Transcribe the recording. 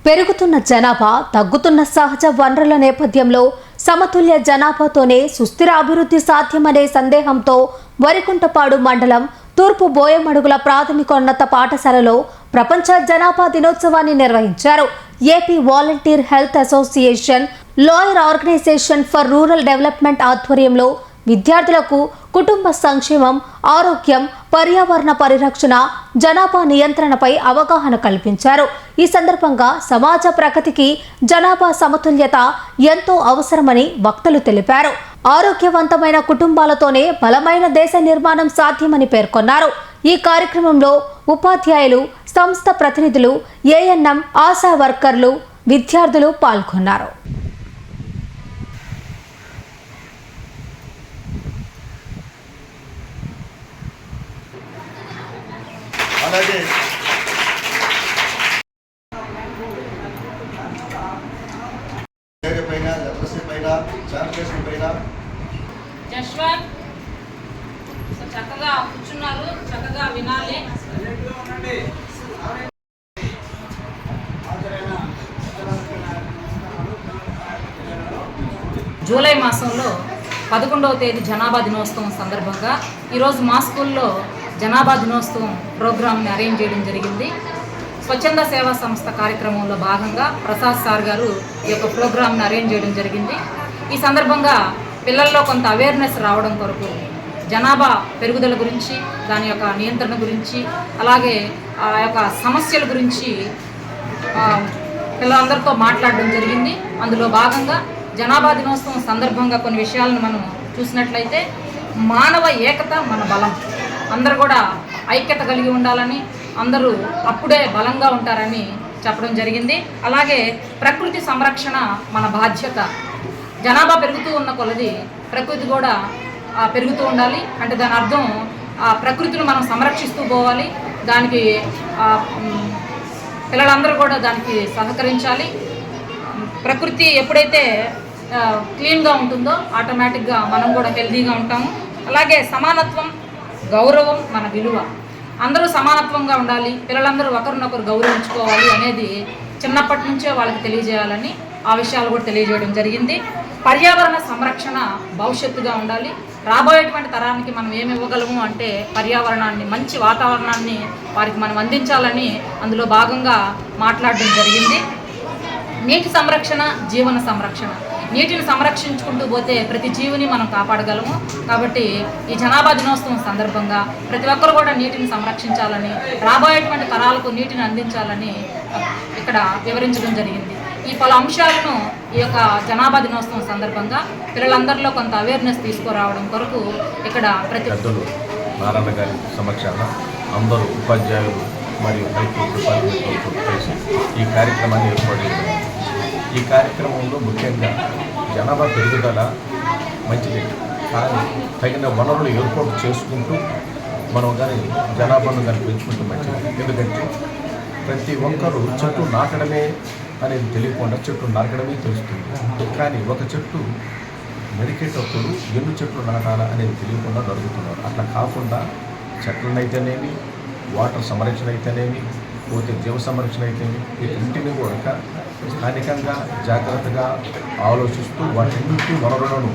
పెరుగుతున్న జనాభా, తగ్గుతున్న సహజ వనరుల నేపథ్యంలో సమతుల్య జనాభాతోనే సుస్థిర అభివృద్ధి సాధ్యమనే సందేహంతో వరికుంటపాడు మండలం తూర్పు బోయమడుగుల ప్రాథమికోన్నత పాఠశాలలో ప్రపంచ జనాభా దినోత్సవాన్ని నిర్వహించారు. AP volunteer health association, lawyer organization for rural development ఆధ్వర్యంలో విద్యార్థులకు కుటుంబ సంక్షేమం, ఆరోగ్యం, పర్యావరణ పరిరక్షణ, జనాభా నియంత్రణపై అవగాహన కల్పించారు. ఈ సందర్భంగా సమాజ ప్రగతికి జనాభా సమతుల్యత ఎంతో అవసరమని వక్తలు తెలిపారు. ఆరోగ్యవంతమైన కుటుంబాలతోనే బలమైన దేశ నిర్మాణం సాధ్యమని పేర్కొన్నారు. ఈ కార్యక్రమంలో ఉపాధ్యాయులు, సంస్థ ప్రతినిధులు, ఏఎన్ఎం, ఆశా వర్కర్లు, విద్యార్థులు పాల్గొన్నారు. అలాగే పైన లెప్రసీ పైన శానిటేషన్ పైన జశ్వంత్ చక్కగా కూర్చున్నారు, చక్కగా వినాలి. జూలై మాసంలో 11వ తేదీ జనాభా దినోత్సవం సందర్భంగా ఈరోజు మా స్కూల్లో జనాభా దినోత్సవం ప్రోగ్రామ్ని అరేంజ్ చేయడం జరిగింది. స్వచ్ఛంద సేవా సంస్థ కార్యక్రమంలో భాగంగా ప్రసాద్ సార్ గారు ఈ యొక్క ప్రోగ్రామ్ని అరేంజ్ చేయడం జరిగింది. ఈ సందర్భంగా పిల్లల్లో కొంత అవేర్నెస్ రావడం కొరకు జనాభా పెరుగుదల గురించి, దాని యొక్క నియంత్రణ గురించి, అలాగే ఆ యొక్క సమస్యల గురించి పిల్లలందరితో మాట్లాడడం జరిగింది. అందులో భాగంగా జనాభా దినోత్సవం సందర్భంగా కొన్ని విషయాలను మనం చూసినట్లయితే మానవ ఏకత మన బలం, అందరూ కూడా ఐక్యత కలిగి ఉండాలని, అందరూ అప్పుడే బలంగా ఉంటారని చెప్పడం జరిగింది. అలాగే ప్రకృతి సంరక్షణ మన బాధ్యత. జనాభా పెరుగుతూ ఉన్న కొలది ప్రకృతి కూడా పెరుగుతూ ఉండాలి. అంటే దాని అర్థం ప్రకృతిని మనం సంరక్షిస్తూ పోవాలి. దానికి పిల్లలందరూ కూడా దానికి సహకరించాలి. ప్రకృతి ఎప్పుడైతే క్లీన్గా ఉంటుందో ఆటోమేటిక్గా మనం కూడా హెల్తీగా ఉంటాము. అలాగే సమానత్వం, గౌరవం మన విలువ. అందరూ సమానత్వంగా ఉండాలి, పిల్లలందరూ ఒకరినొకరు గౌరవించుకోవాలి అనేది చిన్నప్పటి నుంచే వాళ్ళకి తెలియజేయాలని ఆ విషయాలు కూడా తెలియజేయడం జరిగింది. పర్యావరణ సంరక్షణ భవిష్యత్తుగా ఉండాలి. రాబోయేటువంటి తరానికి మనం ఏమి ఇవ్వగలము అంటే పర్యావరణాన్ని, మంచి వాతావరణాన్ని వారికి మనం అందించాలని అందులో భాగంగా మాట్లాడడం జరిగింది. నీటి సంరక్షణ, జీవన సంరక్షణ. నీటిని సంరక్షించుకుంటూ పోతే ప్రతి జీవిని మనం కాపాడగలము. కాబట్టి ఈ జనాభా దినోత్సవం సందర్భంగా ప్రతి ఒక్కరు కూడా నీటిని సంరక్షించాలని, రాబోయేటువంటి తరాలకు నీటిని అందించాలని ఇక్కడ వివరించడం జరిగింది. ఈ పలు అంశాలను ఈ యొక్క జనాభా దినోత్సవం సందర్భంగా పిల్లలందరిలో కొంత అవేర్నెస్ తీసుకురావడం కొరకు ఇక్కడ ప్రతి నారాయణ గారి సమక్షాన అందరూ ఉపాధ్యాయులు మరియు హెల్త్ డిపార్ట్మెంట్తో కలిసి ఈ కార్యక్రమాన్ని ఏర్పాటు చేశారు. ఈ కార్యక్రమంలో ముఖ్యంగా జనాభా పెరుగుదల మంచిది, కానీ తగిన వనరులు ఏర్పాటు చేసుకుంటూ మనం కానీ జనాభాను కానీ పెంచుకుంటూ మంచిది. ఎందుకంటే ప్రతి ఒక్కరూ చెట్టు నాటడమే అనేది తెలియకుండా చెట్టు నరకడమే తెలుస్తుంది. కానీ ఒక చెట్టు నరికేటప్పుడు ఎన్ని చెట్లు నాటాలా అనేది తెలియకుండా నరుగుతున్నారు. అట్లా కాకుండా చెట్లనైతేనేమి, వాటర్ సంరక్షణ అయితేనేమి, పోతే జీవ సంరక్షణ అయితేనేమి, వీటింటిని కూడా స్థానికంగా జాగ్రత్తగా ఆలోచిస్తూ వాటిన్నింటి వనరులను